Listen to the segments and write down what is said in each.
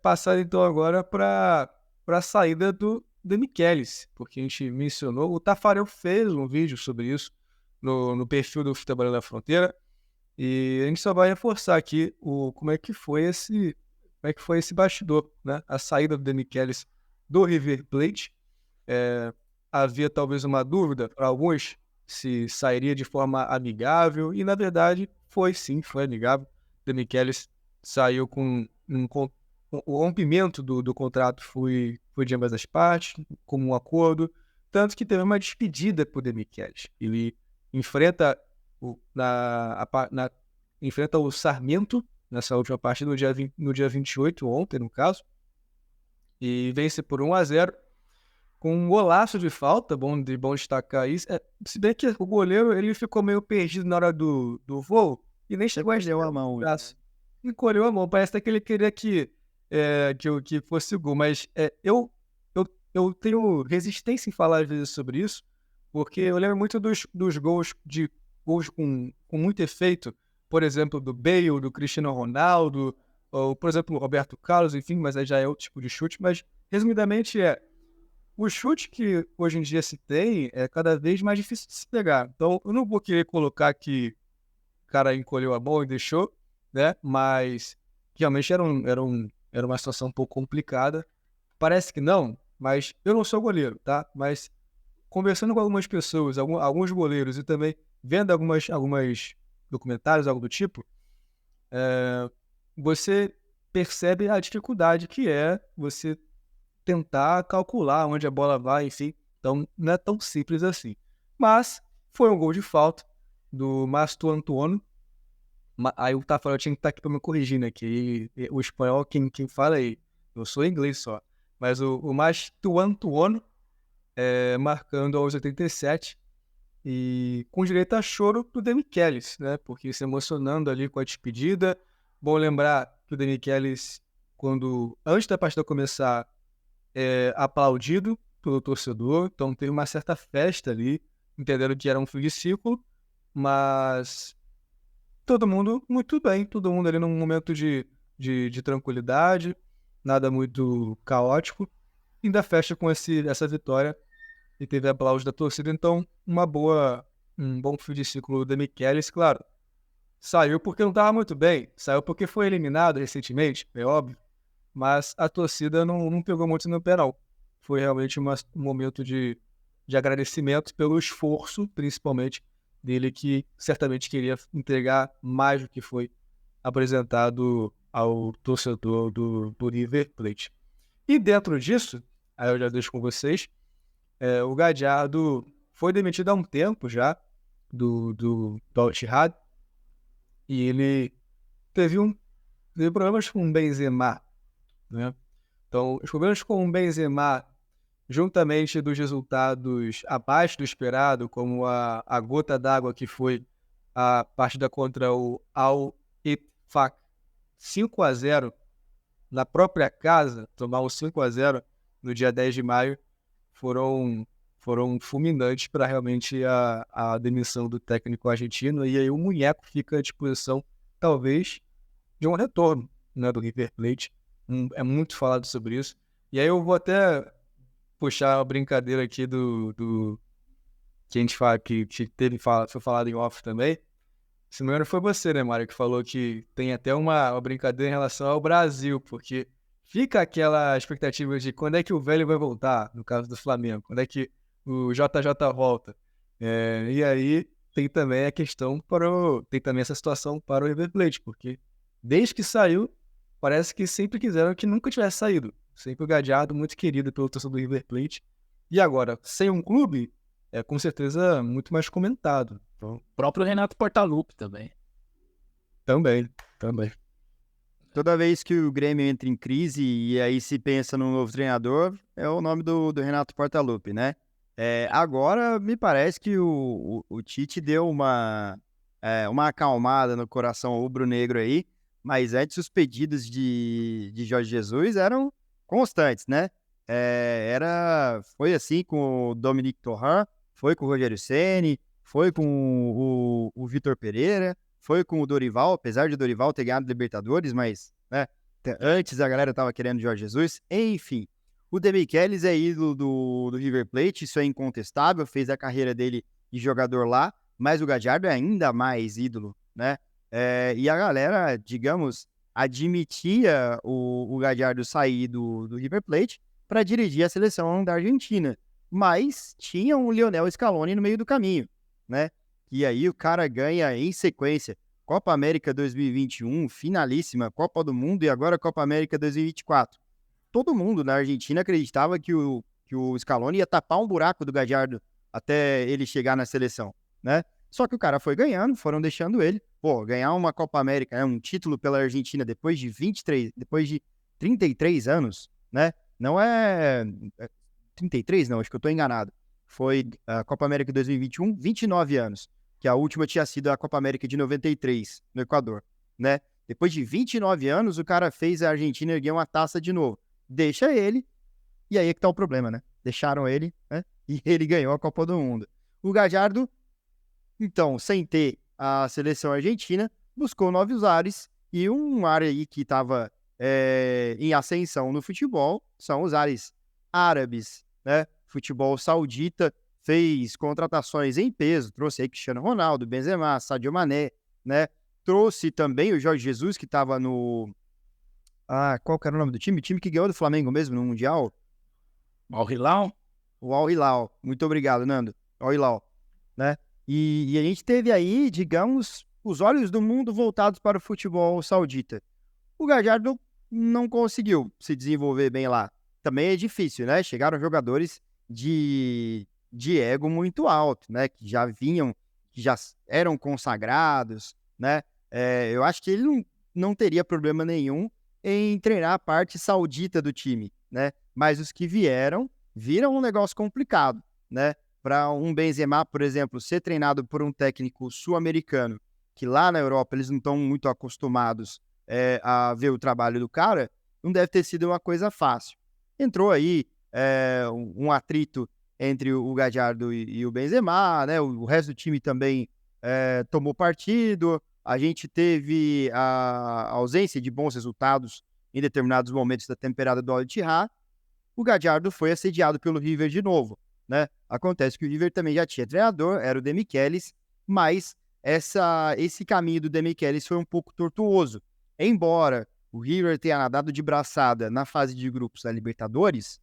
Passar então agora para a saída do Demichelis, porque a gente mencionou, o Tafarel fez um vídeo sobre isso no perfil do Futebol da Fronteira, e a gente só vai reforçar aqui como é que foi esse bastidor, né? A saída do Demichelis do River Plate. Havia talvez uma dúvida para alguns se sairia de forma amigável, e na verdade foi sim, foi amigável. Demichelis saiu o rompimento do contrato foi de ambas as partes, como um acordo, tanto que teve uma despedida por Demichelis. Ele enfrenta enfrenta o Sarmiento nessa última partida, no dia 28, ontem no caso, e vence por 1-0 com um golaço de falta, bom destacar isso. Se bem que o goleiro ele ficou meio perdido na hora do voo e nem chegou a Encolheu esticar a o mão, né? braço. Encolheu a mão, parece até que ele queria que fosse gol, mas eu tenho resistência em falar às vezes sobre isso, porque eu lembro muito dos gols com muito efeito, por exemplo, do Bale, do Cristiano Ronaldo, ou, por exemplo, o Roberto Carlos, enfim, mas aí já é outro tipo de chute, mas resumidamente o chute que hoje em dia se tem é cada vez mais difícil de se pegar. Então, eu não vou querer colocar que o cara encolheu a mão e deixou, né? Mas realmente era uma situação um pouco complicada. Parece que não, mas eu não sou goleiro, tá? Mas conversando com algumas pessoas, alguns goleiros e também vendo algumas documentários, algo do tipo, você percebe a dificuldade que é você tentar calcular onde a bola vai, enfim. Então, não é tão simples assim. Mas foi um gol de falta do Masto Antuono. Aí o Tafarel tinha que estar aqui para me corrigir, né? Que o espanhol, quem fala aí, eu sou inglês só. Mas o Masto Antuono marcando aos 87 e com direito a choro do Demichelis, né? Porque se emocionando ali com a despedida. Bom lembrar que o Demichelis, antes da partida começar, aplaudido pelo torcedor, então teve uma certa festa ali, entenderam que era um fim de ciclo, mas todo mundo muito bem, todo mundo ali num momento de tranquilidade, nada muito caótico, ainda fecha com essa vitória e teve aplauso da torcida, então um bom fim de ciclo do Michelis, claro. Saiu porque não estava muito bem, saiu porque foi eliminado recentemente, é óbvio, mas a torcida não pegou muito no pé, não. Foi realmente um momento de agradecimento pelo esforço, principalmente, dele, que certamente queria entregar mais do que foi apresentado ao torcedor do River Plate. E dentro disso, aí eu já deixo com vocês, o Gadiardo foi demitido há um tempo já do Al-Ittihad, e ele teve problemas com o Benzema, né? Então, os problemas com o Benzema, juntamente dos resultados abaixo do esperado, como a gota d'água que foi a partida contra o Al-Ittifaq 5-0 na própria casa, tomar um 5-0 no dia 10 de maio, foram, foram fulminantes para realmente a demissão do técnico argentino, e aí o Munheco fica à disposição, talvez, de um retorno, né, do River Plate. É muito falado sobre isso. E aí eu vou até puxar a brincadeira aqui do que a gente fala, foi falado em off também. Se não me engano, foi você, né, Mário, que falou que tem até uma brincadeira em relação ao Brasil, porque fica aquela expectativa de quando é que o velho vai voltar, no caso do Flamengo, quando é que o JJ volta. E aí tem também essa situação para o River Plate, porque desde que saiu, parece que sempre quiseram que nunca tivesse saído. Sempre o Gadiardo, muito querido pelo torcedor do River Plate. E agora, sem um clube, é com certeza muito mais comentado. Então, O próprio Renato Portaluppi também. também, também. Toda vez que o Grêmio entra em crise e aí se pensa num novo treinador, é o nome do Renato Portaluppi, né? Agora, me parece que o Tite deu uma acalmada no coração rubro-negro aí, mas antes os pedidos de Jorge Jesus eram constantes, né? Foi assim com o Dominique Torrent, foi com o Rogério Ceni, foi com o Vitor Pereira, foi com o Dorival, apesar de o Dorival ter ganhado Libertadores, mas, né, Antes a galera tava querendo o Jorge Jesus. Enfim, o Demichelis é ídolo do River Plate, isso é incontestável, fez a carreira dele de jogador lá, mas o Gallardo é ainda mais ídolo, né? E a galera, digamos, admitia o Gallardo sair do River Plate para dirigir a seleção da Argentina, mas tinha um Lionel Scaloni no meio do caminho, né? E aí o cara ganha em sequência Copa América 2021, finalíssima, Copa do Mundo e agora Copa América 2024. Todo mundo na Argentina acreditava que o Scaloni ia tapar um buraco do Gallardo até ele chegar na seleção, né? Só que o cara foi ganhando, foram deixando ele. Pô, ganhar uma Copa América, né, um título pela Argentina depois de 33 anos, né? Não é 33, não, acho que eu tô enganado. Foi a Copa América 2021, 29 anos, que a última tinha sido a Copa América de 93, no Equador, né? Depois de 29 anos, o cara fez a Argentina erguer uma taça de novo. Deixa ele, e aí é que tá o problema, né? Deixaram ele, né? E ele ganhou a Copa do Mundo. O Gallardo, então, sem ter a seleção argentina, buscou novos ares, e um área aí que estava em ascensão no futebol são os ares árabes, né? Futebol saudita fez contratações em peso, trouxe aí Cristiano Ronaldo, Benzema, Sadio Mané, né? Trouxe também o Jorge Jesus, que estava no... qual que era o nome do time? O time que ganhou do Flamengo mesmo no Mundial? Al Hilal? O Al Hilal. Muito obrigado, Nando. Al Hilal, né? E a gente teve aí, digamos, os olhos do mundo voltados para o futebol saudita. O Gallardo não conseguiu se desenvolver bem lá. Também é difícil, né? Chegaram jogadores de ego muito alto, né? Que já eram consagrados, né? Eu acho que ele não teria problema nenhum em treinar a parte saudita do time, né? Mas os que viram um negócio complicado, né? Para um Benzema, por exemplo, ser treinado por um técnico sul-americano, que lá na Europa eles não estão muito acostumados a ver o trabalho do cara, não deve ter sido uma coisa fácil. Entrou aí um atrito entre o Gallardo e o Benzema, né? O resto do time também tomou partido. A gente teve a ausência de bons resultados em determinados momentos da temporada do Al Ittihad. O Gallardo foi assediado pelo River de novo, né? Acontece que o River também já tinha treinador, era o Demichelis, mas esse caminho do Demichelis foi um pouco tortuoso. Embora o River tenha nadado de braçada na fase de grupos da Libertadores,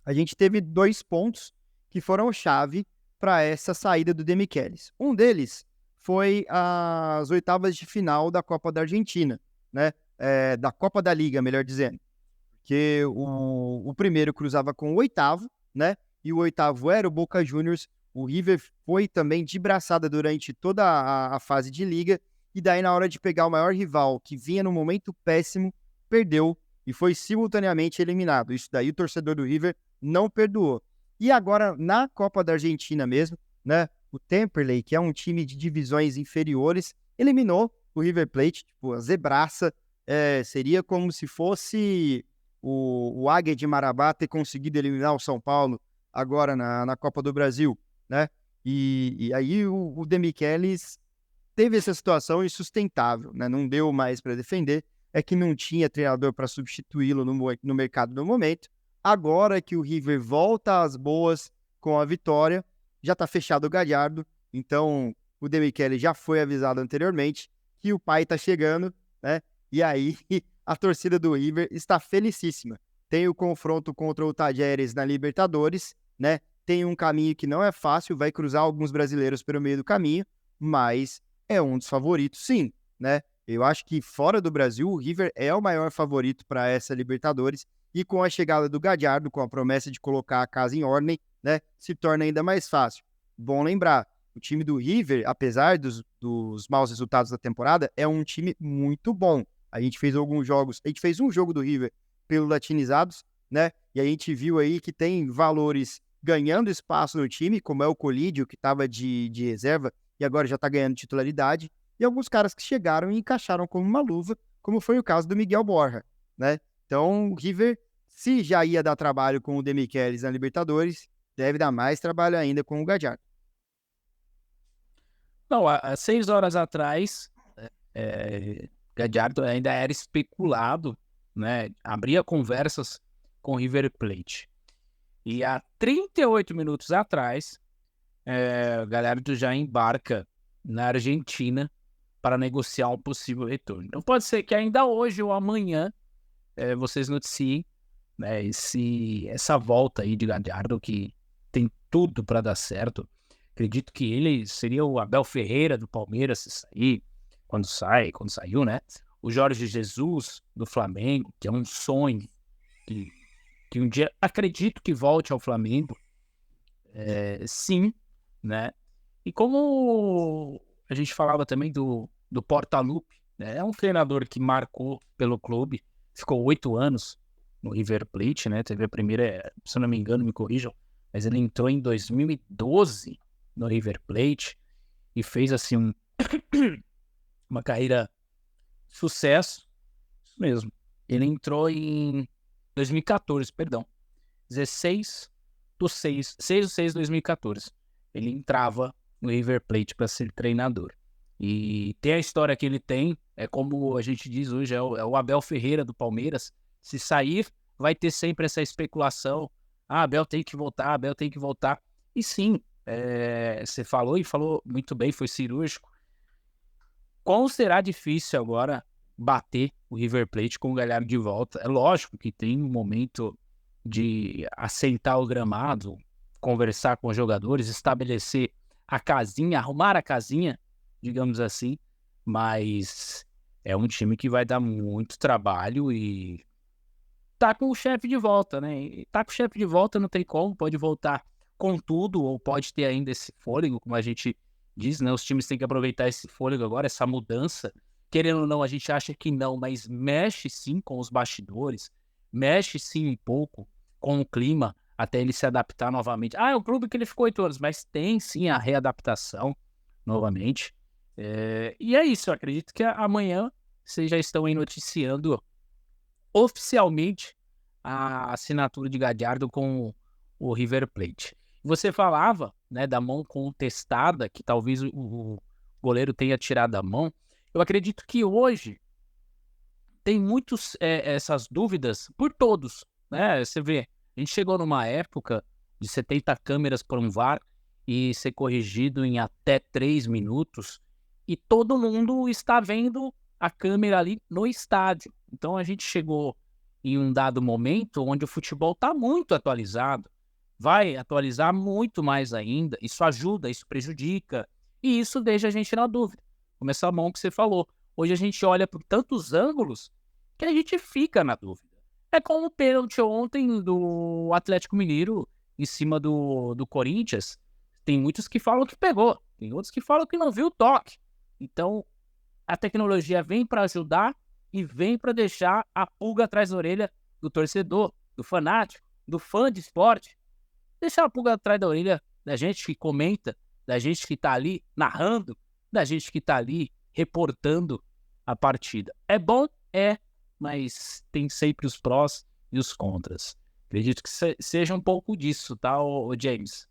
a gente teve 2 pontos que foram chave para essa saída do Demichelis. Um deles foi as oitavas de final da Copa da Argentina, né? Da Copa da Liga, melhor dizendo. Que o primeiro cruzava com o oitavo, né? E o oitavo era o Boca Juniors. O River foi também de braçada durante toda a fase de liga. E daí, na hora de pegar o maior rival, que vinha num momento péssimo, perdeu e foi simultaneamente eliminado. Isso daí o torcedor do River não perdoou. E agora, na Copa da Argentina mesmo, né? O Temperley, que é um time de divisões inferiores, eliminou o River Plate, tipo, a zebraça. Seria como se fosse o Águia de Marabá ter conseguido eliminar o São Paulo agora na Copa do Brasil, né? E aí o Demichelis teve essa situação insustentável, né? Não deu mais para defender, é que não tinha treinador para substituí-lo no mercado no momento. Agora que o River volta às boas com a vitória, já está fechado o Gallardo, então o Demichelis já foi avisado anteriormente que o pai está chegando, né? E aí a torcida do River está felicíssima. Tem o confronto contra o Talleres na Libertadores, né? Tem um caminho que não é fácil, vai cruzar alguns brasileiros pelo meio do caminho, mas é um dos favoritos, sim, né? Eu acho que fora do Brasil, o River é o maior favorito para essa Libertadores e com a chegada do Gallardo, com a promessa de colocar a casa em ordem, né? Se torna ainda mais fácil. Bom lembrar, o time do River, apesar dos maus resultados da temporada, é um time muito bom. A gente fez alguns jogos, a gente fez um jogo do River pelo Latinizados, né? E a gente viu aí que tem valores ganhando espaço no time, como é o Colídio, que estava de reserva e agora já está ganhando titularidade, e alguns caras que chegaram e encaixaram como uma luva, como foi o caso do Miguel Borja, né? Então, o River, se já ia dar trabalho com o Demichelis na Libertadores, deve dar mais trabalho ainda com o Gallardo. Não, há 6 horas atrás, Gallardo ainda era especulado né, abria conversas com o River Plate. E há 38 minutos atrás, o Galhardo já embarca na Argentina para negociar um possível retorno. Então pode ser que ainda hoje ou amanhã vocês noticiem, né, essa volta aí de Galhardo, que tem tudo para dar certo. Acredito que ele seria o Abel Ferreira do Palmeiras se sair, quando saiu, né? O Jorge Jesus do Flamengo, que é um sonho que um dia acredito que volte ao Flamengo. Sim, né? E como a gente falava também do Portaluppi, né? É um treinador que marcou pelo clube, ficou 8 anos no River Plate, né? Teve a primeira, se eu não me engano, me corrijam, mas ele entrou em 2012 no River Plate e fez assim uma carreira sucesso. Isso mesmo. Ele entrou em 2014, perdão. 16 de 6 de 2014. Ele entrava no River Plate para ser treinador. E tem a história que ele tem, é como a gente diz hoje, é o Abel Ferreira do Palmeiras. Se sair, vai ter sempre essa especulação. Abel tem que voltar, Abel tem que voltar. E sim, você falou muito bem, foi cirúrgico. Quão será difícil agora bater o River Plate com o Galhardo de volta? É lógico que tem um momento de assentar o gramado, conversar com os jogadores, estabelecer a casinha, arrumar a casinha, digamos assim, mas é um time que vai dar muito trabalho e tá com o chefe de volta, né? E tá com o chefe de volta, não tem como, pode voltar com tudo ou pode ter ainda esse fôlego, como a gente diz, né? Os times têm que aproveitar esse fôlego agora, essa mudança. Querendo ou não, a gente acha que não, mas mexe sim com os bastidores, mexe sim um pouco com o clima até ele se adaptar novamente. É um clube que ele ficou 8 anos, mas tem sim a readaptação novamente. E é isso, eu acredito que amanhã vocês já estão aí noticiando oficialmente a assinatura de Galhardo com o River Plate. Você falava, né, da mão contestada, que talvez o goleiro tenha tirado a mão. Eu acredito que hoje tem muitos essas dúvidas por todos, né? Você vê, a gente chegou numa época de 70 câmeras por um VAR e ser corrigido em até 3 minutos e todo mundo está vendo a câmera ali no estádio. Então a gente chegou em um dado momento onde o futebol está muito atualizado, vai atualizar muito mais ainda, isso ajuda, isso prejudica e isso deixa a gente na dúvida. Como essa mão que você falou. Hoje a gente olha por tantos ângulos que a gente fica na dúvida. É como o pênalti ontem do Atlético Mineiro em cima do Corinthians. Tem muitos que falam que pegou, tem outros que falam que não viu o toque. Então, a tecnologia vem para ajudar e vem para deixar a pulga atrás da orelha do torcedor, do fanático, do fã de esporte. Deixar a pulga atrás da orelha da gente que comenta, da gente que está ali narrando, da gente que está ali reportando a partida. É bom? Mas tem sempre os prós e os contras. Acredito que seja um pouco disso, tá, ô James?